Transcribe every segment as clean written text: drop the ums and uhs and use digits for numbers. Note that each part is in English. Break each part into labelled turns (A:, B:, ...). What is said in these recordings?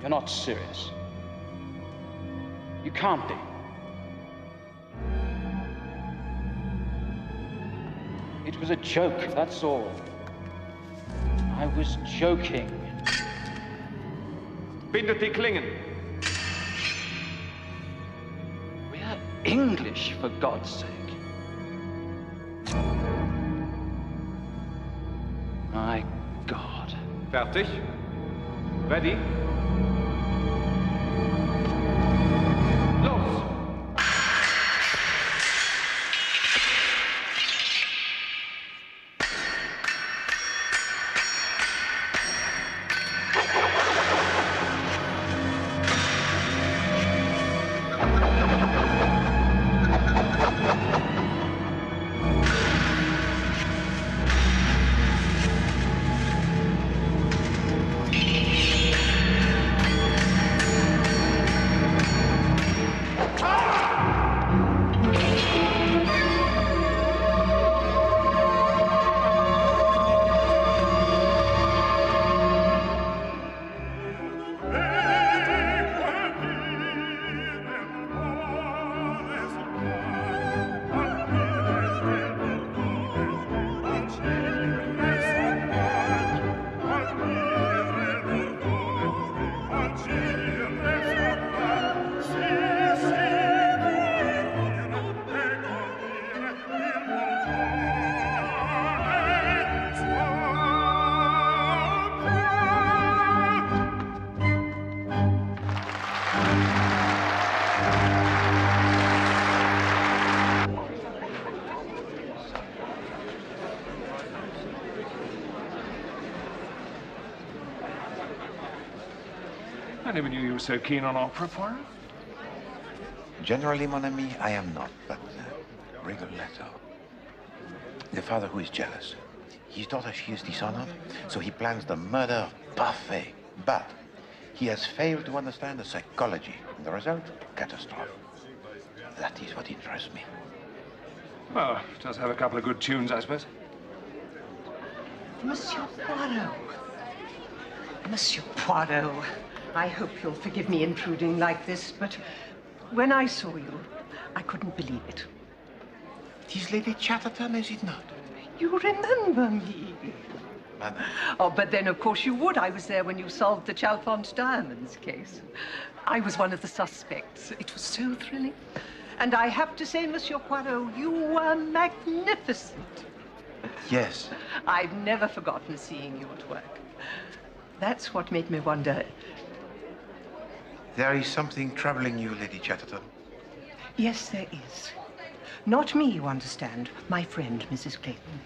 A: You're not serious. You can't be. It was a joke, that's all. I was joking.
B: Bindet die Klingen.
A: We're English, for God's sake. My God.
B: Fertig? Ready? Los!
C: I never knew you were so keen on opera, Poirot.
D: Generally, mon ami, I am not, but Rigoletto. The father who is jealous. His daughter, she is dishonored, so he plans the murder of Parfait. But he has failed to understand the psychology. And the result, catastrophe. That is what interests me.
C: Well, it does have a couple of good tunes, I suppose.
E: Monsieur Poirot. Monsieur Poirot. I hope you'll forgive me intruding like this, but when I saw you, I couldn't believe it.
D: It is Lady Chatterton, is it not?
E: You remember me.
D: Madame.
E: Oh, but then, of course, you would. I was there when you solved the Chalfont Diamonds case. I was one of the suspects. It was so thrilling. And I have to say, Monsieur Poirot, you were magnificent.
D: Yes.
E: I've never forgotten seeing you at work. That's what made me wonder.
D: There is something troubling you, Lady Chatterton.
E: Yes, there is. Not me, you understand. My friend, Mrs. Clayton.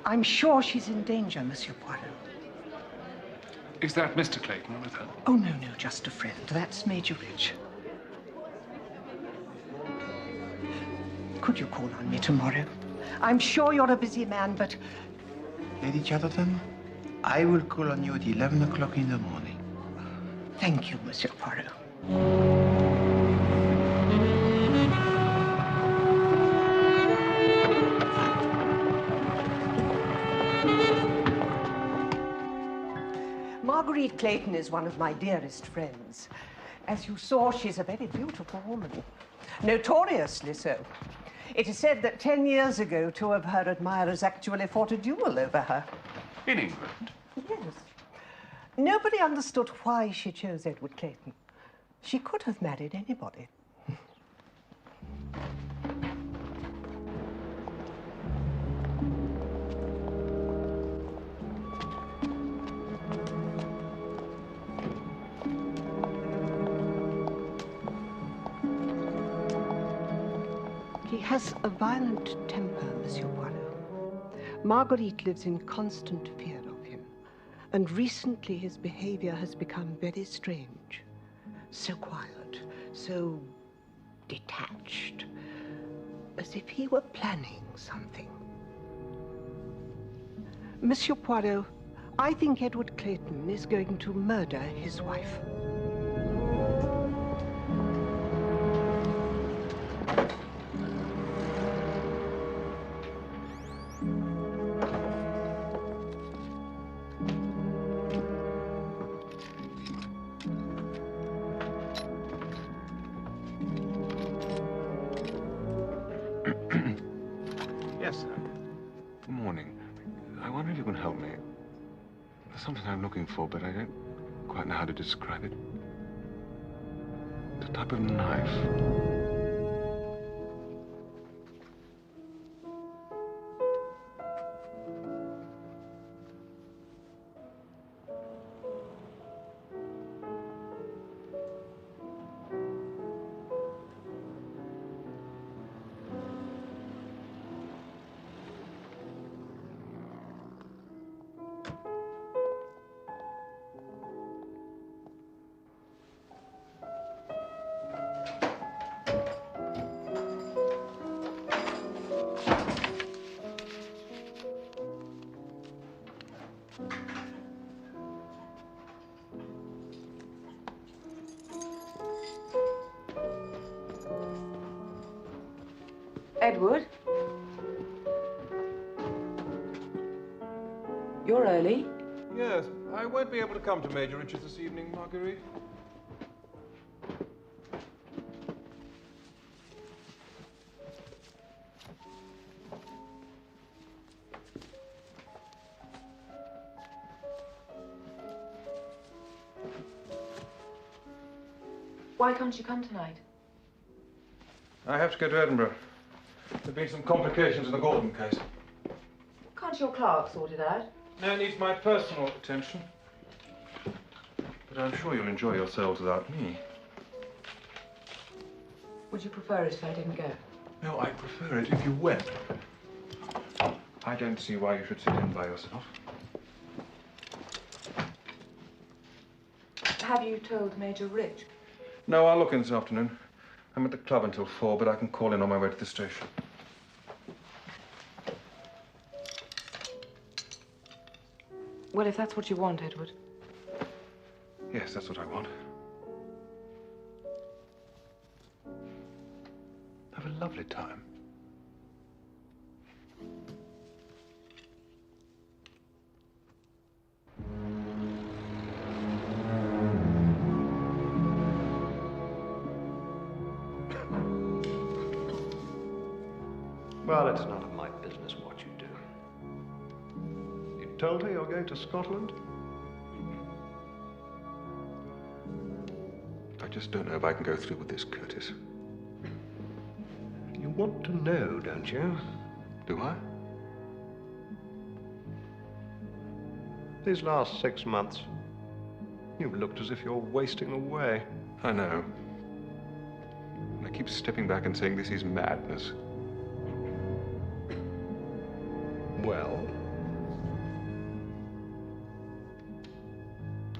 E: I'm sure she's in danger, Monsieur Poirot.
C: Is that Mr. Clayton with her?
E: Oh, no, no, just a friend. That's Major Rich. Could you call on me tomorrow? I'm sure you're a busy man, but...
D: Lady Chatterton, I will call on you at 11 o'clock in the morning.
E: Thank you, Monsieur Poirot. Marguerite Clayton is one of my dearest friends. As you saw, she's a very beautiful woman. Notoriously so. It is said that 10 years ago, 2 of her admirers actually fought a duel over her.
C: In England?
E: Yes. Nobody understood why she chose Edward Clayton. She could have married anybody. He has a violent temper, Monsieur Poirot. Marguerite lives in constant fear of him. And recently his behavior has become very strange. So quiet, so detached. As if he were planning something. Monsieur Poirot, I think Edward Clayton is going to murder his wife.
C: you can help me. There's something I'm looking for, but I don't quite know how to describe it. It's a type of knife.
F: Edward? You're early.
B: Yes, I won't be able to come to Major Richards this evening, Marguerite.
F: Why can't you come tonight?
B: I have to go to Edinburgh. There have been some complications in the Gordon case.
F: Can't your clerk sort it out?
B: No, it needs my personal attention. But I'm sure you'll enjoy yourselves without me.
F: Would you prefer it if I didn't go?
B: No, I'd prefer it if you went. I don't see why you should sit in by yourself.
F: Have you told Major Rich?
B: No, I'll look in this afternoon. I'm at the club until 4, but I can call in on my way to the station.
F: Well, if that's what you want, Edward.
B: Yes, that's what I want. Have a lovely time.
G: Well, it's none of my business what you do. You told her you're going to Scotland?
B: I just don't know if I can go through with this, Curtis.
G: You want to know, don't you?
B: Do I?
G: These last 6 months, you've looked as if you're wasting away.
B: I know. And I keep stepping back and saying this is madness.
G: Well?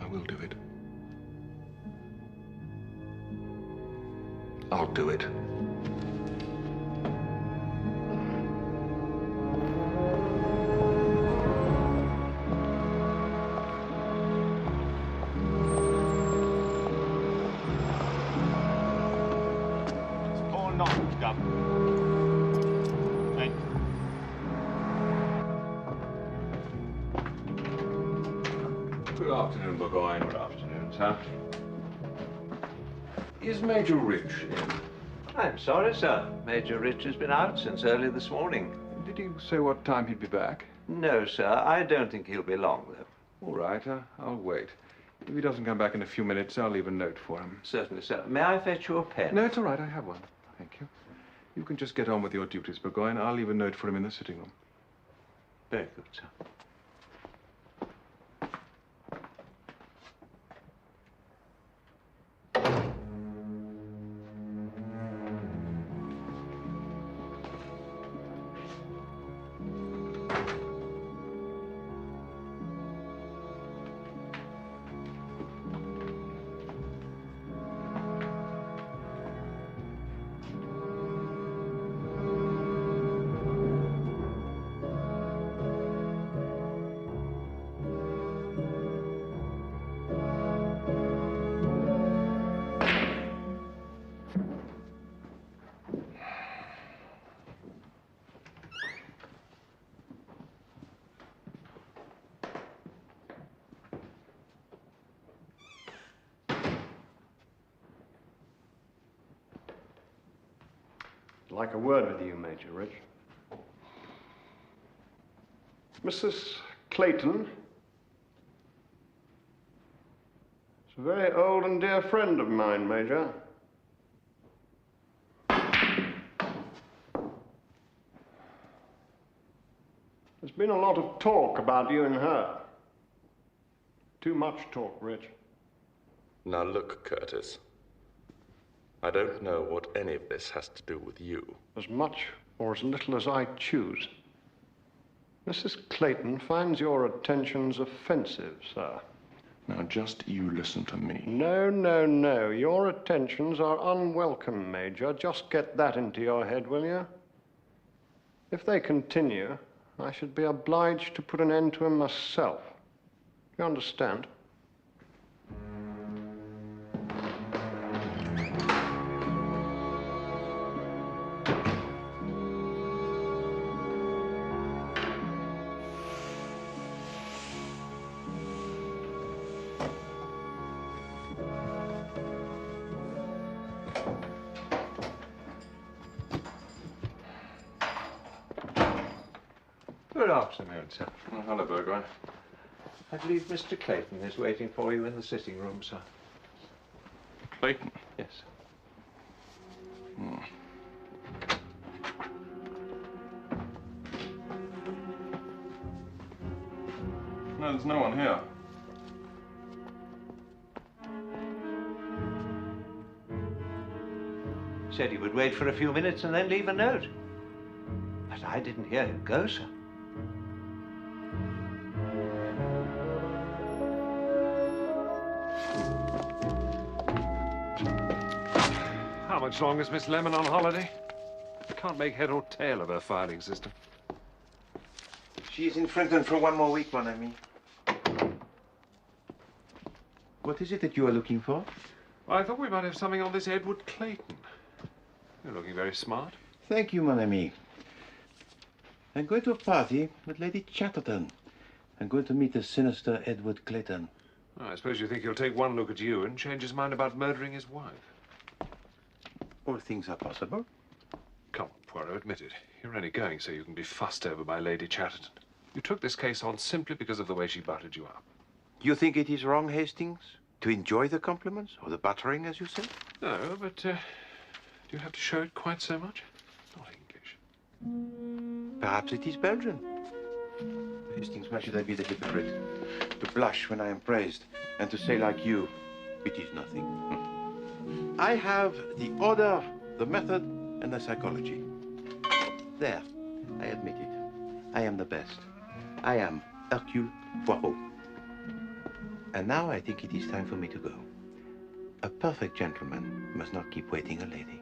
B: I will do it. I'll do it. Good afternoon, Burgoyne. Good afternoon, sir. Is Major Rich in?
G: I'm sorry, sir. Major Rich has been out since early this morning.
B: Did he say what time he'd be back?
G: No, sir. I don't think he'll be long, though.
B: All right, I'll wait. If he doesn't come back in a few minutes, I'll leave a note for him.
G: Certainly, sir. May I fetch you a pen?
B: No, it's all right. I have one. Thank you. You can just get on with your duties, Burgoyne. I'll leave a note for him in the sitting room.
G: Very good, sir. I'd like a word with you, Major Rich.
C: Mrs.
G: Clayton. It's a very old and dear friend of mine, Major. There's been a lot of talk about you and her. Too much talk, Rich.
H: Now look, Curtis. I don't know what any of this has to do with you.
G: As much or as little as I choose. Mrs. Clayton finds your attentions offensive, sir.
H: Now just you listen to me.
G: No, no, no. Your attentions are unwelcome, Major. Just get that into your head, will you? If they continue, I should be obliged to put an end to them myself. You understand? Good afternoon, sir.
H: Oh, hello, Burgoyne.
G: I believe Mr. Clayton is waiting for you in the sitting room, sir.
H: Clayton?
G: Yes.
H: Hmm. No, there's no one here.
I: Said he would wait for a few minutes and then leave a note. But I didn't hear him go, sir.
G: How much longer is Miss Lemon on holiday? I can't make head or tail of her filing system.
D: She's in Frenton for 1 more week, mon ami. What is it that you are looking for?
G: I thought we might have something on this Edward Clayton. You're looking very smart.
D: Thank you, mon ami. I'm going to a party with Lady Chatterton. I'm going to meet the sinister Edward Clayton.
G: Oh, I suppose you think he'll take one look at you and change his mind about murdering his wife.
D: All things are possible.
G: Come on, Poirot, admit it. You're only going so you can be fussed over by Lady Chatterton. You took this case on simply because of the way she buttered you up.
D: You think it is wrong, Hastings, to enjoy the compliments or the buttering, as you say?
G: No, but do you have to show it quite so much? Not English.
D: Perhaps it is Belgian. Hastings, why should I be the hypocrite? To blush when I am praised, and to say like you, it is nothing. I have the order, the method, and the psychology. There, I admit it. I am the best. I am Hercule Poirot. And now I think it is time for me to go. A perfect gentleman must not keep waiting a lady.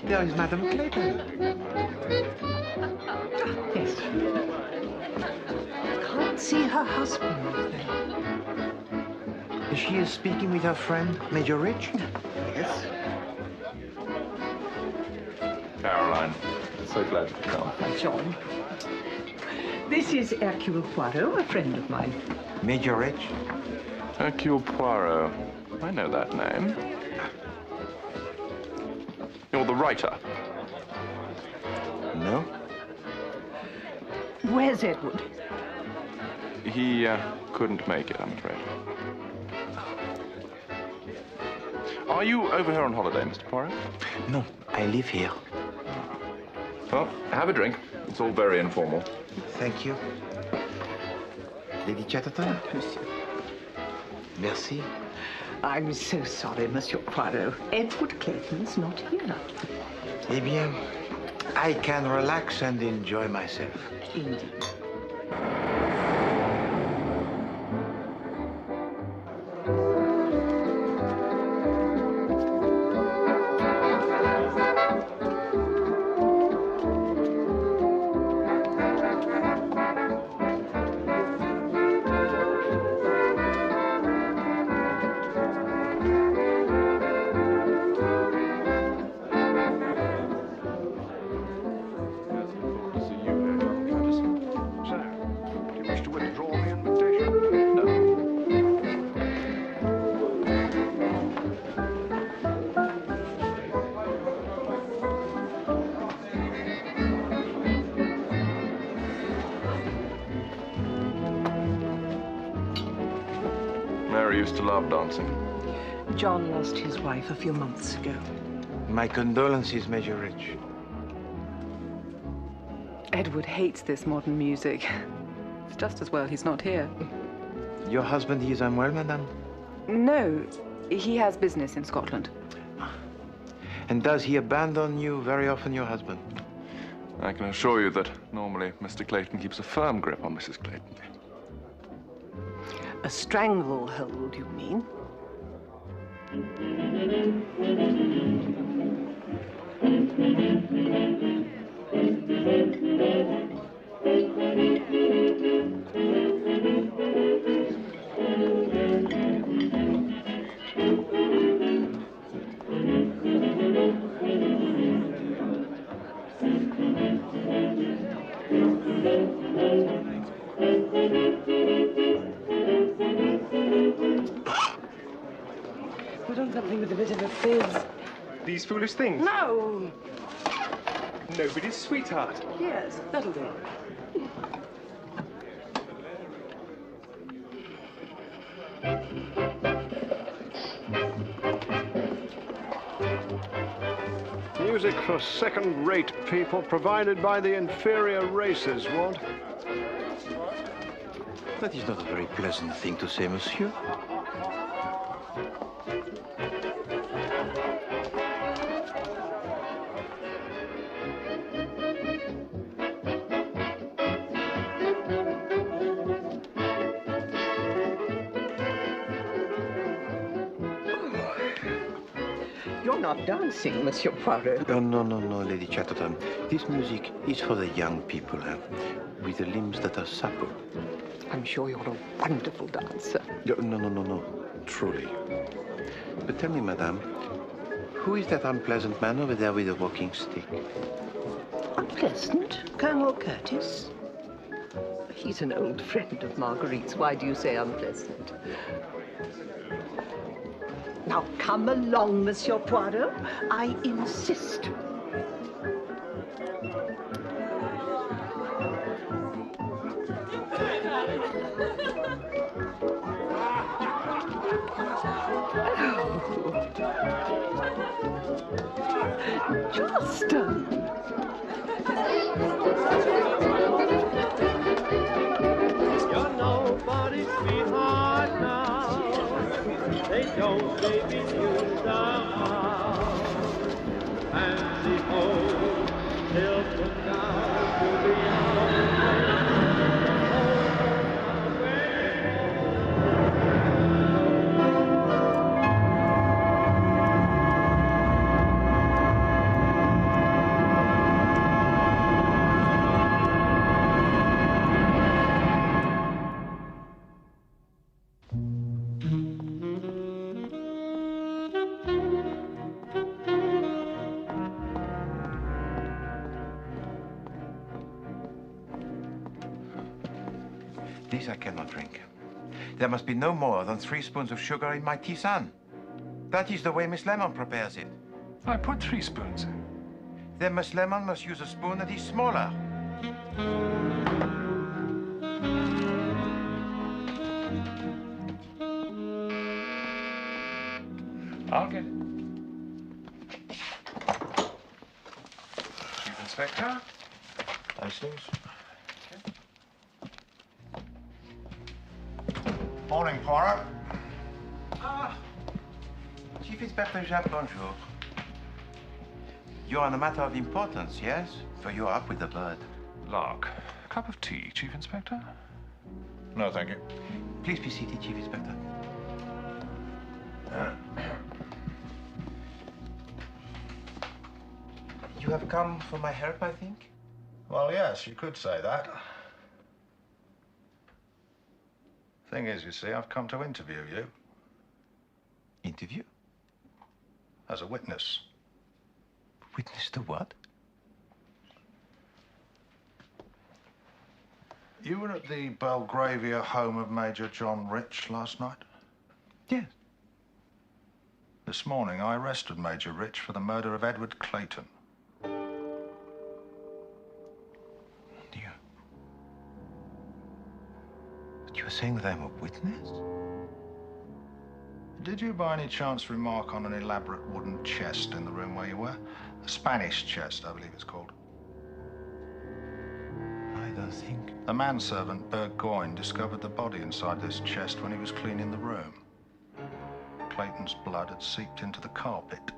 D: There is Madame Clayton.
E: Yes. Can't see her husband.
D: She is speaking with her friend, Major Rich?
E: Yes.
H: Caroline, so glad you could come.
E: John. This is Hercule Poirot, a friend of mine.
D: Major Rich?
H: Hercule Poirot. I know that name. You're the writer.
D: No.
E: Where's Edward?
H: He couldn't make it, I'm afraid. Are you over here on holiday, Mr. Poirot?
D: No, I live here.
H: Well, have a drink. It's all very informal.
D: Thank you. Lady Chatterton?
E: Monsieur.
D: Merci.
E: I'm so sorry, Monsieur Poirot. Edward Clayton's not here.
D: Eh bien, I can relax and enjoy myself.
E: Indeed.
C: Mary used to love dancing.
E: John lost his wife a few months ago.
D: My condolences, Major Rich.
F: Edward hates this modern music. It's just as well he's not here.
D: Your husband, he is unwell, madame?
F: No, he has business in Scotland.
D: And does he abandon you very often, your husband?
C: I can assure you that normally Mr. Clayton keeps a firm grip on Mrs. Clayton.
E: A stranglehold, you mean?
F: Put on something with a bit of a fizz.
B: These foolish things?
F: No!
B: Nobody's sweetheart.
F: Yes, that'll do.
G: Music for second-rate people provided by the inferior races, what?
D: That is not a very pleasant thing to say, monsieur.
E: You're not dancing, Monsieur Poirot.
D: Oh, no, no, no, Lady Chatterton. This music is for the young people, with the limbs that are supple.
E: I'm sure you're a wonderful dancer.
D: No, no, no, no, no, truly. But tell me, madame, who is that unpleasant man over there with a walking stick?
E: Unpleasant? Colonel Curtis? He's an old friend of Marguerite's. Why do you say unpleasant? Now come along, Monsieur Poirot. I insist. Justin!
J: You're nobody's sweetheart now. They don't make it use the house. And the old still put down to the
D: This I cannot drink. There must be no more than 3 spoons of sugar in my tisane. That is the way Miss Lemon prepares it.
C: I put 3 spoons in.
D: Then Miss Lemon must use a spoon that is smaller.
C: I'll get it. Chief Inspector.
G: License. Morning, Poirot.
D: Ah, Chief Inspector Jacques, bonjour. You're on a matter of importance, yes? For you're up with the bird.
C: Lark, cup of tea, Chief Inspector?
G: No, thank you.
D: Please be seated, Chief Inspector. You have come for my help, I think?
G: Well, yes, you could say that. Thing is, you see, I've come to interview you.
D: Interview?
G: As a witness.
D: Witness to what?
G: You were at the Belgravia home of Major John Rich last night?
D: Yes.
G: This morning, I arrested Major Rich for the murder of Edward Clayton.
D: Dear. But you are saying that I'm a witness?
K: Did you by any chance remark on an elaborate wooden chest in the room where you were? A Spanish chest, I believe it's called.
D: I don't think.
K: The manservant, Burgoyne, discovered the body inside this chest when he was cleaning the room. Clayton's blood had seeped into the carpet.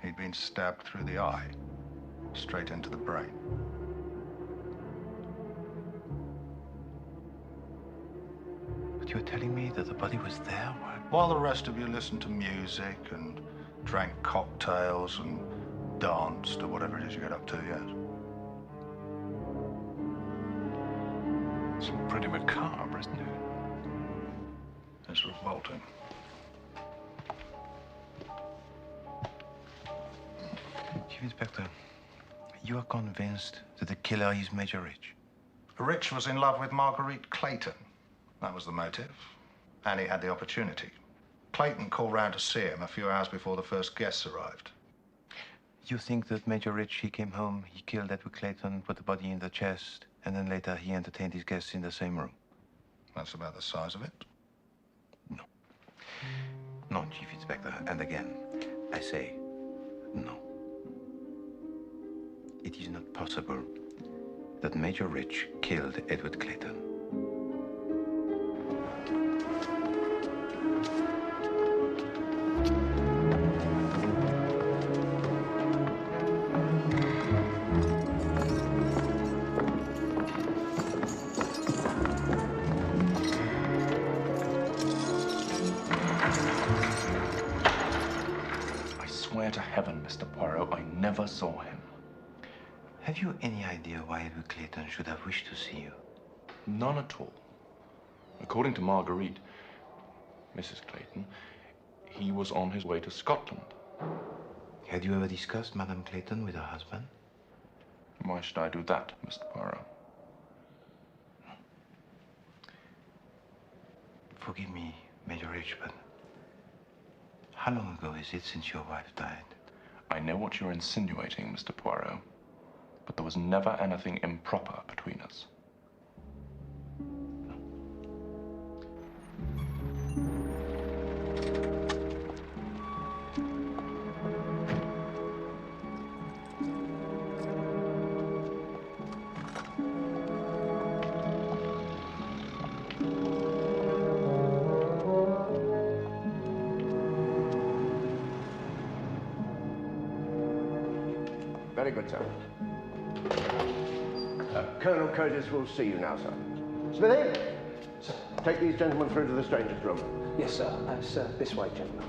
K: He'd been stabbed through the eye, straight into the brain.
D: But you're telling me that the body was there?
K: While the rest of you listened to music and drank cocktails and danced or whatever it is you get up to, yes.
C: It's all pretty macabre, isn't it?
K: It's revolting.
D: Chief Inspector, you are convinced that the killer is Major Rich?
K: Rich was in love with Marguerite Clayton. That was the motive. And he had the opportunity. Clayton called round to see him a few hours before the first guests arrived.
D: You think that Major Rich, he came home, he killed Edward Clayton, put the body in the chest, and then later he entertained his guests in the same room?
K: That's about the size of it.
D: No. No, Chief Inspector. And again, I say no. It is not possible that Major Rich killed Edward Clayton.
H: I swear to heaven, Mr. Poirot, I never saw him.
D: Have you any idea why Edward Clayton should have wished to see you?
H: None at all. According to Marguerite, Mrs. Clayton, he was on his way to Scotland.
D: Had you ever discussed Madame Clayton with her husband?
H: Why should I do that, Mr. Poirot?
D: Forgive me, Major Rich, but how long ago is it since your wife died?
H: I know what you're insinuating, Mr. Poirot, but there was never anything improper between us.
L: Very good, sir. Colonel Curtis will see you now, sir. Smithy? Sir. Take these gentlemen through to the stranger's room.
M: Yes, sir. Sir, this way, gentlemen.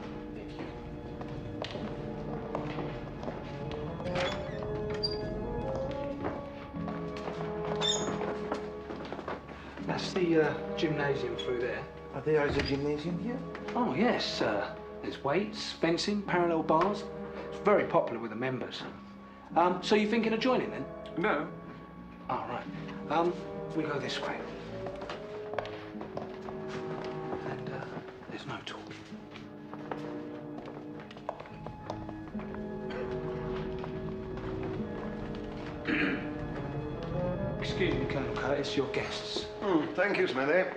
M: That's the gymnasium through there.
D: Oh, there is a gymnasium here?
M: Oh, yes. There's weights, fencing, parallel bars. It's very popular with the members. So you're thinking of joining then?
C: No.
M: All right. We go this way. And there's no talk. Excuse me, Colonel Curtis, your guests.
G: Thank you, Smithy.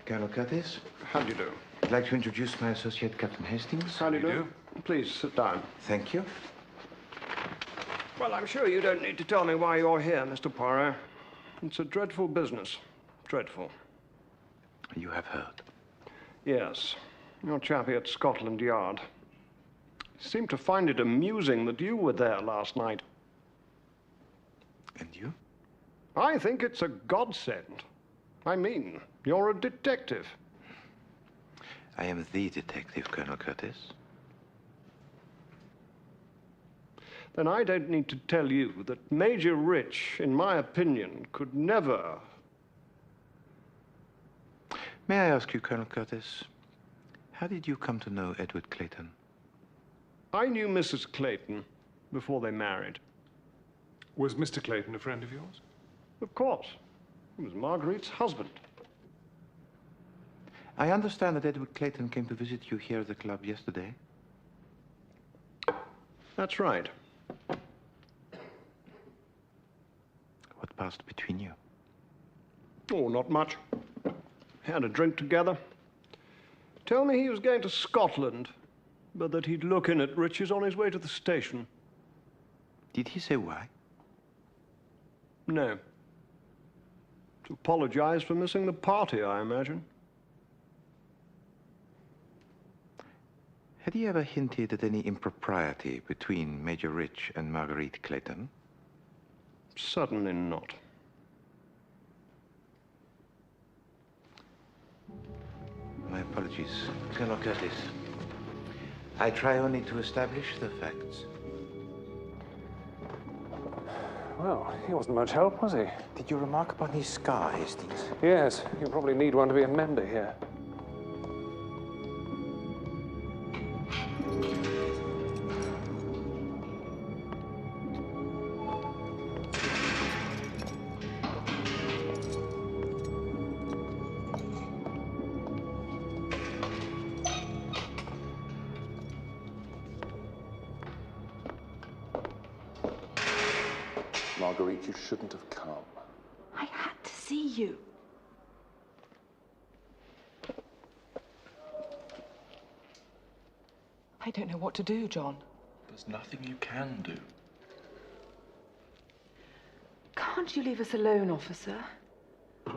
D: Colonel Curtis?
G: How do you do?
D: I'd like to introduce my associate, Captain Hastings.
G: How do you do? Please, sit down.
D: Thank you.
G: Well, I'm sure you don't need to tell me why you're here, Mr. Poirot. It's a dreadful business. Dreadful.
D: You have heard?
G: Yes. Your chappie at Scotland Yard. He seemed to find it amusing that you were there last night.
D: And you?
G: I think it's a godsend. I mean, you're a detective.
D: I am the detective, Colonel Curtis.
G: Then I don't need to tell you that Major Rich, in my opinion, could never...
D: May I ask you, Colonel Curtis, how did you come to know Edward Clayton?
G: I knew Mrs. Clayton before they married.
C: Was Mr. Clayton a friend of yours?
G: Of course. He was Marguerite's husband.
D: I understand that Edward Clayton came to visit you here at the club yesterday.
G: That's right.
D: What passed between you?
G: Oh, not much. Had a drink together. Tell me he was going to Scotland, but that he'd look in at Rich's on his way to the station.
D: Did he say why?
G: No. To apologize for missing the party, I imagine.
D: Had he ever hinted at any impropriety between Major Rich and Marguerite Clayton?
G: Certainly not.
D: My apologies, Colonel Curtis. I try only to establish the facts.
C: Well, he wasn't much help, was he?
D: Did you remark upon his scar, Hastings?
C: Yes, you probably need one to be a member here.
N: Marguerite, you shouldn't have come.
F: I had to see you. I don't know what to do, John.
H: There's nothing you can do.
F: Can't you leave us alone, officer? If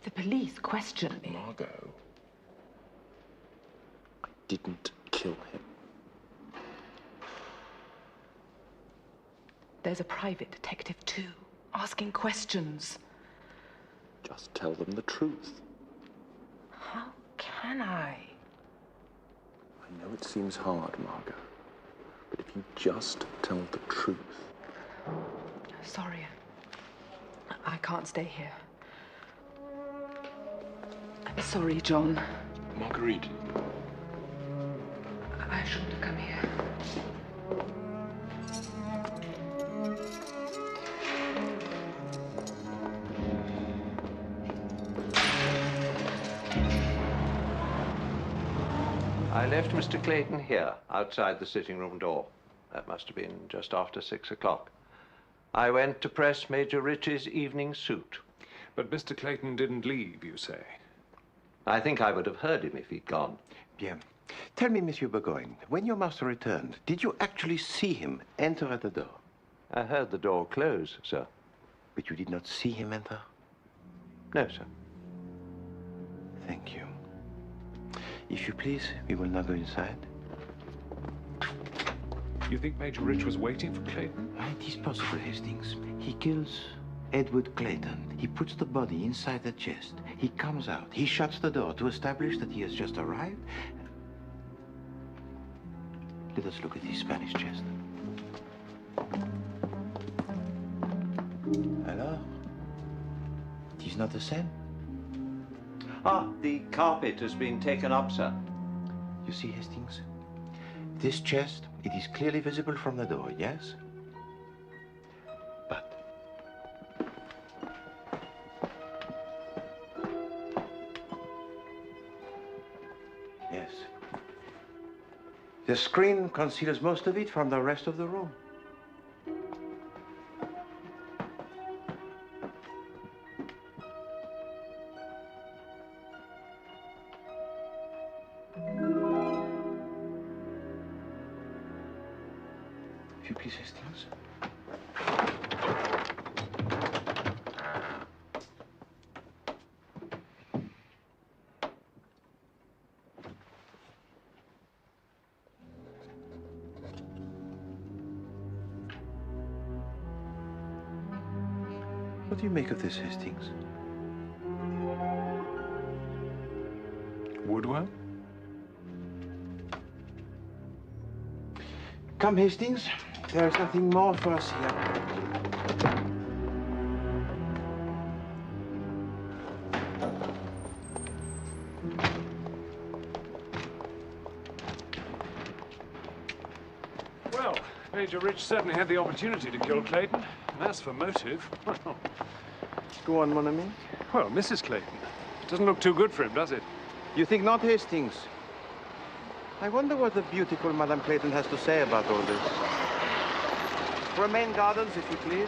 F: the police question me...
N: Margot, I didn't kill him.
F: There's a private detective, too, asking questions.
N: Just tell them the truth.
F: How can I?
N: I know it seems hard, Margot, but if you just tell the truth...
F: Sorry. I can't stay here. I'm sorry, John.
H: Marguerite.
F: I shouldn't have come here.
I: I left Mr. Clayton here, outside the sitting room door. That must have been just after 6 o'clock. I went to press Major Rich's evening suit.
C: But Mr. Clayton didn't leave, you say?
I: I think I would have heard him if he'd gone.
D: Bien. Tell me, Monsieur Burgoyne, when your master returned, did you actually see him enter at the door?
I: I heard the door close, sir.
D: But you did not see him enter?
I: No, sir.
D: Thank you. If you please, we will now go inside.
C: You think Major Rich was waiting for Clayton?
D: It is possible, Hastings. He kills Edward Clayton. He puts the body inside the chest. He comes out. He shuts the door to establish that he has just arrived. Let us look at his Spanish chest. Alors? It is not the same?
I: Ah, the carpet has been taken up, sir.
D: You see, Hastings? This chest, it is clearly visible from the door, yes? But... yes. The screen conceals most of it from the rest of the room. If you please, Hastings. What do you make of this, Hastings?
C: Woodwork?
D: Come, Hastings. There is nothing more for us here.
C: Well, Major Rich certainly had the opportunity to kill Clayton. And as for motive, well...
D: Go on, mon ami.
C: Well, Mrs. Clayton. It doesn't look too good for him, does it?
D: You think not, Hastings? I wonder what the beautiful Madame Clayton has to say about all this. Remain gardens, if you please.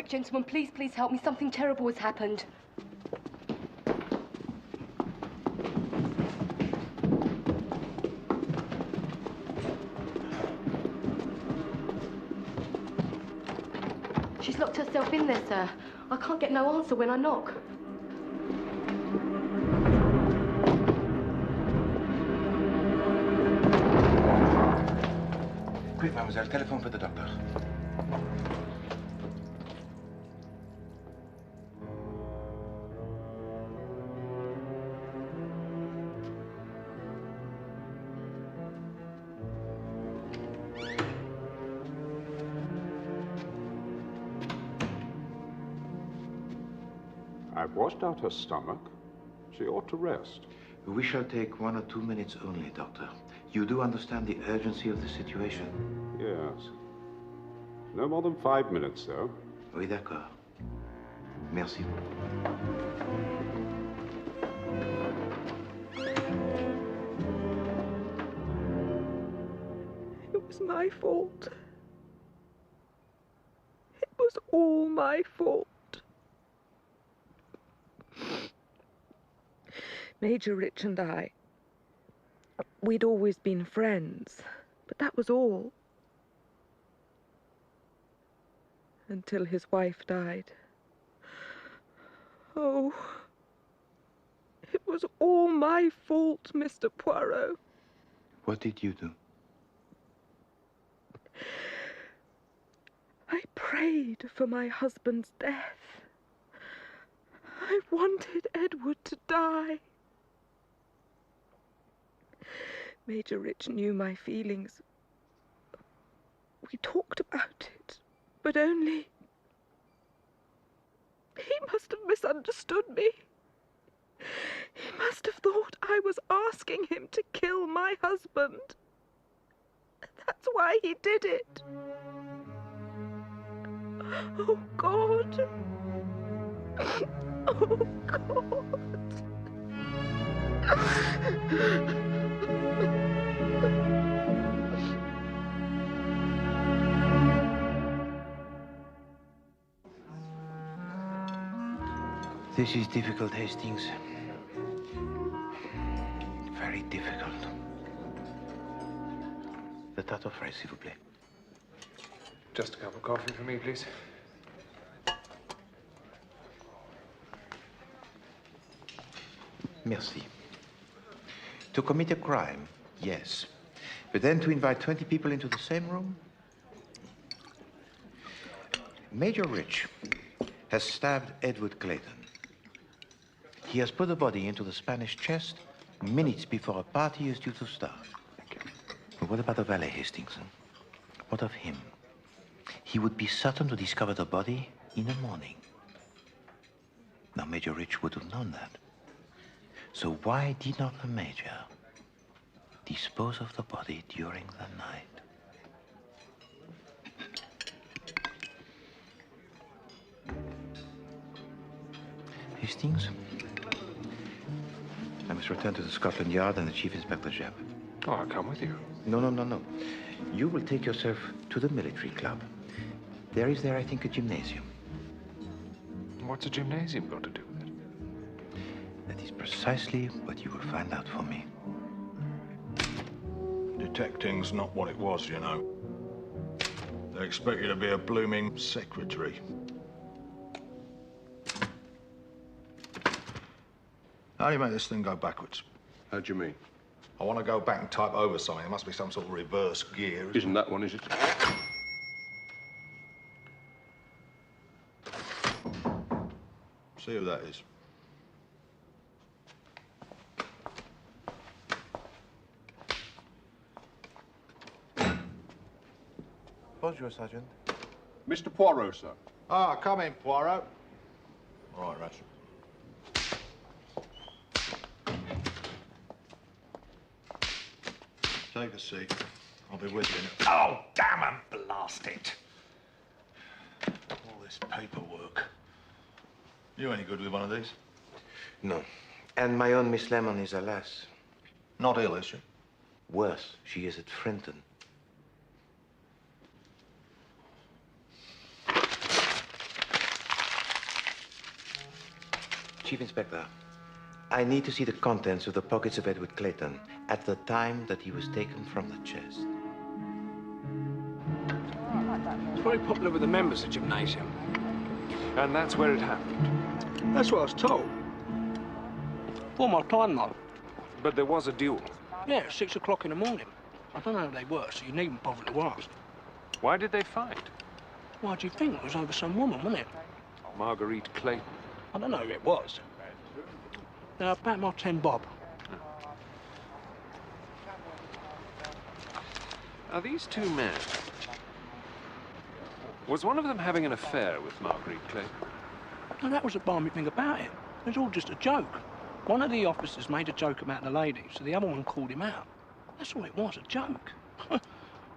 O: quick, gentlemen. Please, please help me. Something terrible has happened. She's locked herself in there, sir. I can't get no answer when I knock.
D: Quick, mademoiselle, telephone for the doctor.
P: I've washed out her stomach. She ought to rest.
D: We shall take 1 or 2 minutes only, doctor. You do understand the urgency of the situation?
P: Yes. No more than 5 minutes, though.
D: Oui, d'accord. Merci.
F: It was my fault. It was all my fault. Major Rich and I, we'd always been friends, but that was all. Until his wife died. Oh, it was all my fault, Mr. Poirot.
D: What did you do?
F: I prayed for my husband's death. I wanted Edward to die. Major Rich knew my feelings. We talked about it, but only... He must have misunderstood me. He must have thought I was asking him to kill my husband. That's why he did it. Oh, God. Oh, God.
D: This is difficult, Hastings. Very difficult. The tato fries, s'il vous plaît.
C: Just a cup of coffee for me, please.
D: Merci. To commit a crime, yes. But then to invite 20 people into the same room? Major Rich has stabbed Edward Clayton. He has put the body into the Spanish chest minutes before a party is due to start. But what about the valet, Hastings? What of him? He would be certain to discover the body in the morning. Now, Major Rich would have known that. So why did not the Major dispose of the body during the night? Hastings? I must return to the Scotland Yard and the Chief Inspector Jebb.
C: Oh, I'll come with you.
D: No. You will take yourself to the military club. There is, I think, a gymnasium.
C: What's a gymnasium got to do with it?
D: That is precisely what you will find out for me.
K: Detecting's not what it was, you know. They expect you to be a blooming secretary. How do you make this thing go backwards?
B: How do you mean?
K: I want to go back and type over something. There must be some sort of reverse gear.
B: Isn't that one, is it?
K: See who that is.
D: Bonjour, Sergeant.
B: Mr. Poirot, sir.
K: Ah, come in, Poirot. All right, Russ. Take a seat. I'll be with you in a...
Q: Oh, damn and blast it.
K: All this paperwork. You any good with one of these?
D: No. And my own Miss Lemon is, alas...
K: Not ill, is she?
D: Worse, she is at Frinton. Chief Inspector, I need to see the contents of the pockets of Edward Clayton at the time that he was taken from the chest.
M: It's very popular with the members of gymnasium.
C: And that's where it happened?
M: That's what I was told. For my time, though.
C: But there was a duel?
M: Yeah, 6 o'clock in the morning. I don't know who they were, so you needn't bother to ask.
C: Why did they fight?
M: Why do you think? It was over some woman, wasn't it?
C: Marguerite Clayton.
M: I don't know who it was. Now, about my 10 bob.
C: Are these two men? Was one of them having an affair with Marguerite Clayton?
M: No, that was the balmy thing about it. It was all just a joke. One of the officers made a joke about the lady, so the other one called him out. That's all it was, a joke.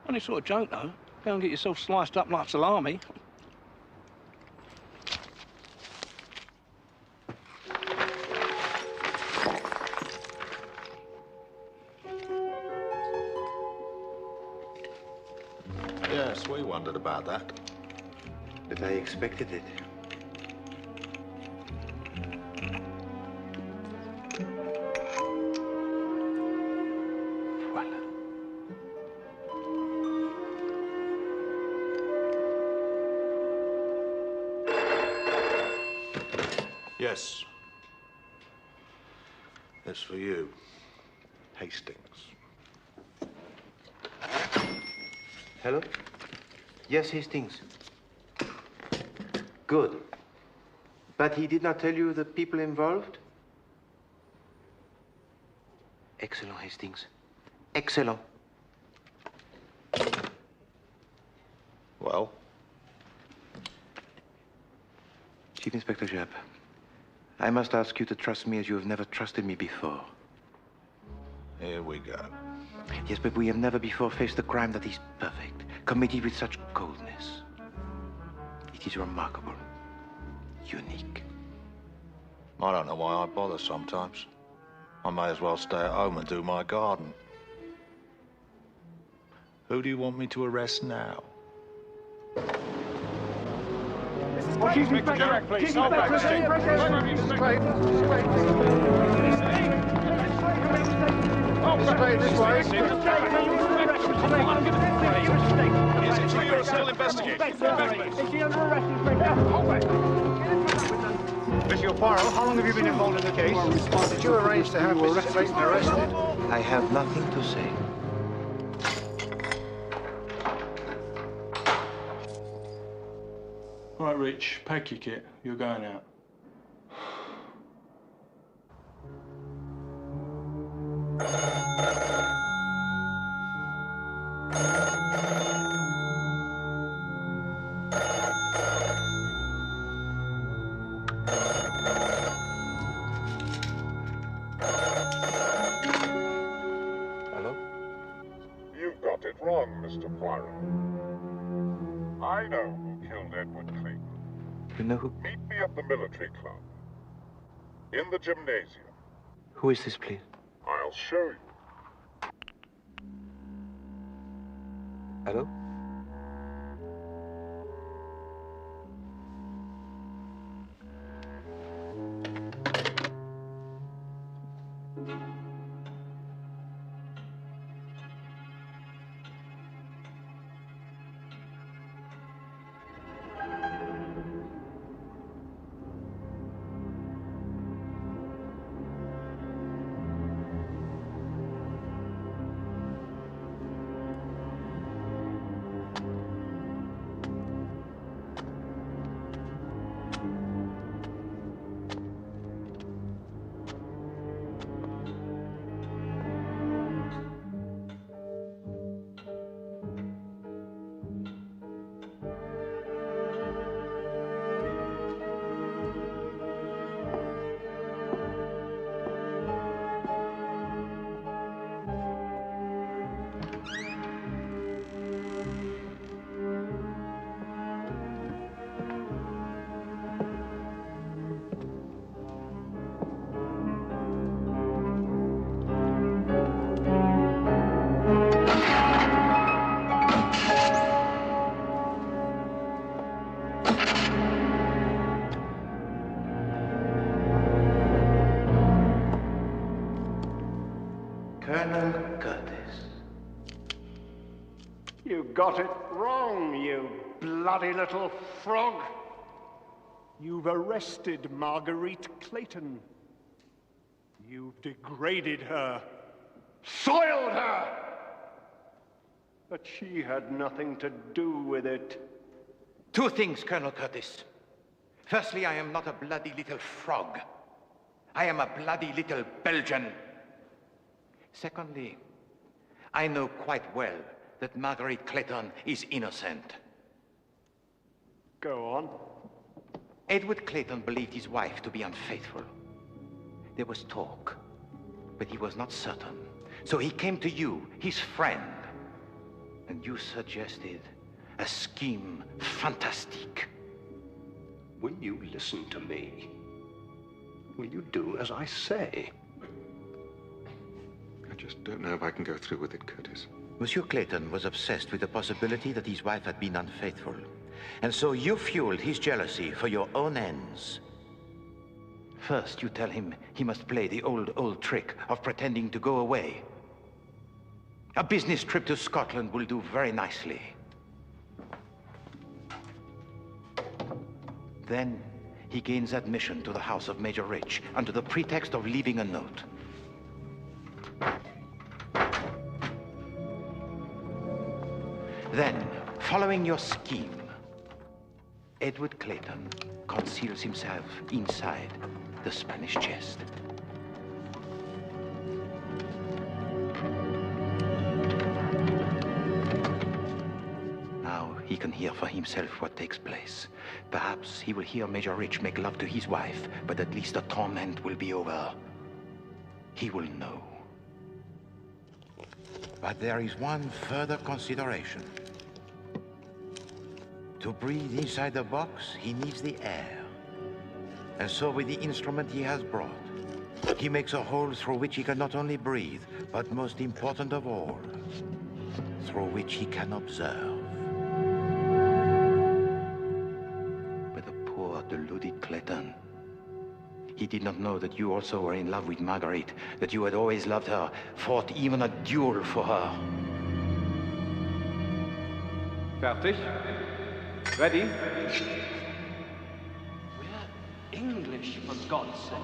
M: Only sort of joke, though. Go and get yourself sliced up like salami.
K: Yes, we wondered about that.
D: But I expected it.
K: Yes. It's for you, Hastings.
D: Hello? Yes, Hastings. Good. But he did not tell you the people involved? Excellent, Hastings. Excellent.
K: Well?
D: Chief Inspector Japp, I must ask you to trust me as you have never trusted me before.
K: Here we go.
D: Yes, but we have never before faced a crime that is perfect, committed with such coldness. It is remarkable, unique.
K: I don't know why I bother sometimes. I may as well stay at home and do my garden. Who do you want me to arrest now?
J: Chief Inspector, please. Chief Inspector, straight this way.
B: You're still investigating.
J: Monsieur Poirot, how long have you been involved in the case? Did you arrange to have Mr. Clayton arrested?
D: I have nothing to say.
R: All right, Rich, pack your kit. You're going out.
D: Hello?
S: You've got it wrong, Mr. Poirot. I know who killed Edward Clayton.
D: You know who?
S: Meet me at the military club. In the gymnasium.
D: Who is this, please?
S: I'll show you.
D: Hello?
G: You got it wrong, you bloody little frog.
J: You've arrested Marguerite Clayton. You've degraded her.
G: Soiled her! But she had nothing to do with it.
D: Two things, Colonel Curtis. Firstly, I am not a bloody little frog. I am a bloody little Belgian. Secondly, I know quite well that Marguerite Clayton is innocent.
G: Go on.
D: Edward Clayton believed his wife to be unfaithful. There was talk, but he was not certain. So he came to you, his friend, and you suggested a scheme fantastique.
L: Will you listen to me? Will you do as I say?
B: I just don't know if I can go through with it, Curtis.
D: Monsieur Clayton was obsessed with the possibility that his wife had been unfaithful. And so you fueled his jealousy for your own ends. First, you tell him he must play the old trick of pretending to go away. A business trip to Scotland will do very nicely. Then, he gains admission to the house of Major Rich under the pretext of leaving a note. Then, following your scheme, Edward Clayton conceals himself inside the Spanish chest. Now he can hear for himself what takes place. Perhaps he will hear Major Rich make love to his wife, but at least the torment will be over. He will know. But there is one further consideration. To breathe inside the box, he needs the air. And so with the instrument he has brought, he makes a hole through which he can not only breathe, but most important of all, through which he can observe. But the poor, deluded Clayton, he did not know that you also were in love with Marguerite, that you had always loved her, fought even a duel for her.
J: Fertig? Ready?
M: We're English, for God's sake.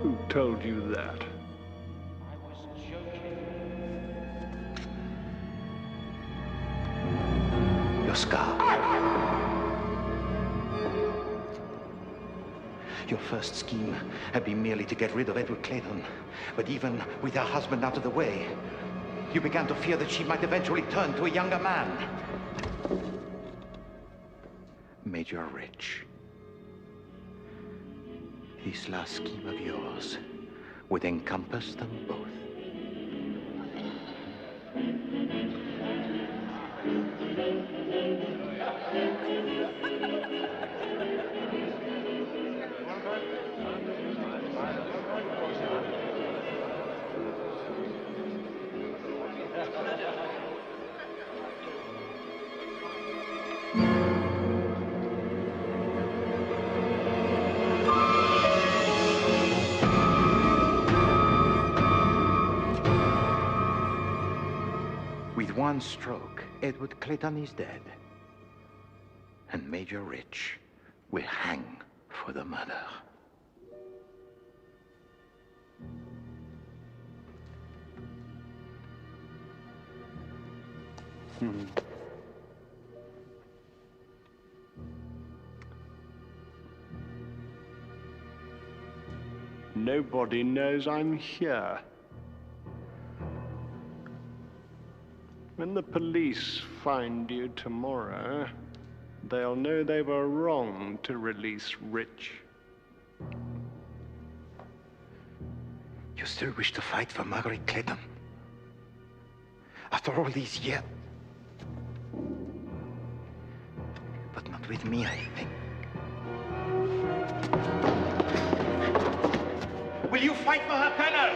G: Who told you that?
A: I was joking.
D: Your scar. Your first scheme had been merely to get rid of Edward Clayton. But even with her husband out of the way, you began to fear that she might eventually turn to a younger man. Major Rich. This last scheme of yours would encompass them both. With one stroke, Edward Clayton is dead. And Major Rich will hang for the murder.
G: Nobody knows I'm here. When the police find you tomorrow, they'll know they were wrong to release Rich.
D: You still wish to fight for Marguerite Clayton? After all these years? But not with me, I think. Will you fight for her, Colonel?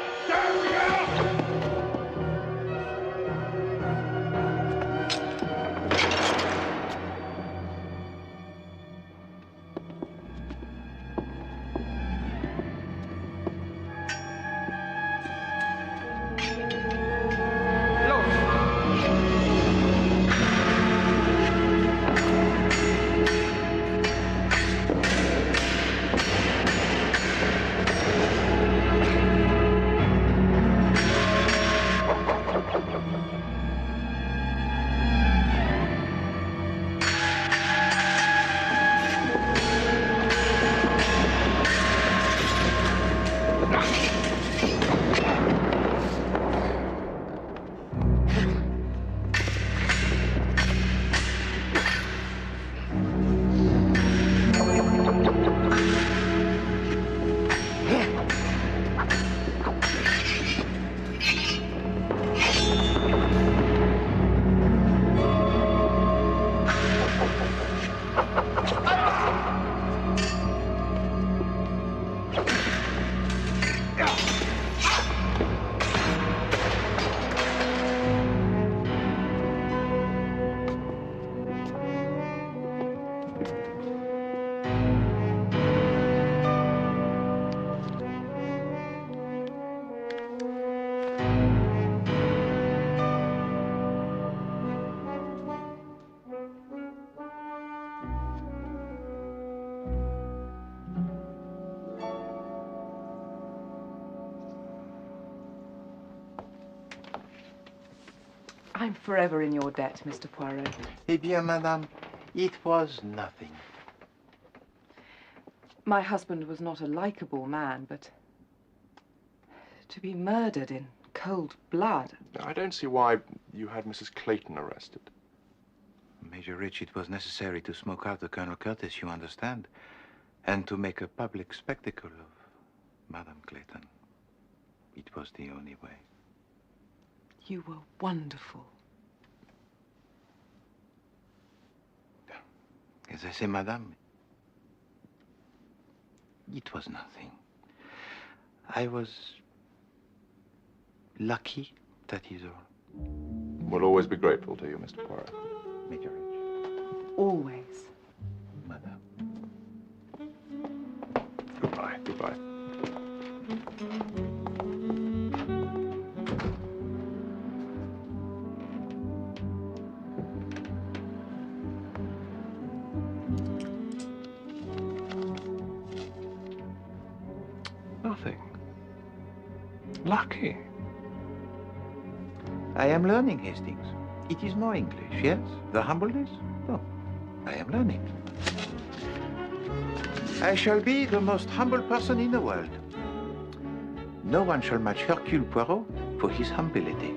T: I'm forever in your debt, Mr. Poirot.
D: Eh bien, madame, it was nothing.
T: My husband was not a likable man, but to be murdered in cold blood.
H: I don't see why you had Mrs. Clayton arrested.
D: Major Rich, it was necessary to smoke out the Colonel Curtis, you understand, and to make a public spectacle of Madame Clayton. It was the only way.
T: You were wonderful.
D: As I say, madame, it was nothing. I was lucky, that is all.
H: We'll always be grateful to you, Mr. Poirot.
D: Major Rich.
T: Always.
D: Madame.
H: Goodbye, goodbye.
D: Nothing.
H: Lucky.
D: I am learning, Hastings. It is more English, yes? The humbleness? No. I am learning. I shall be the most humble person in the world. No one shall match Hercule Poirot for his humility.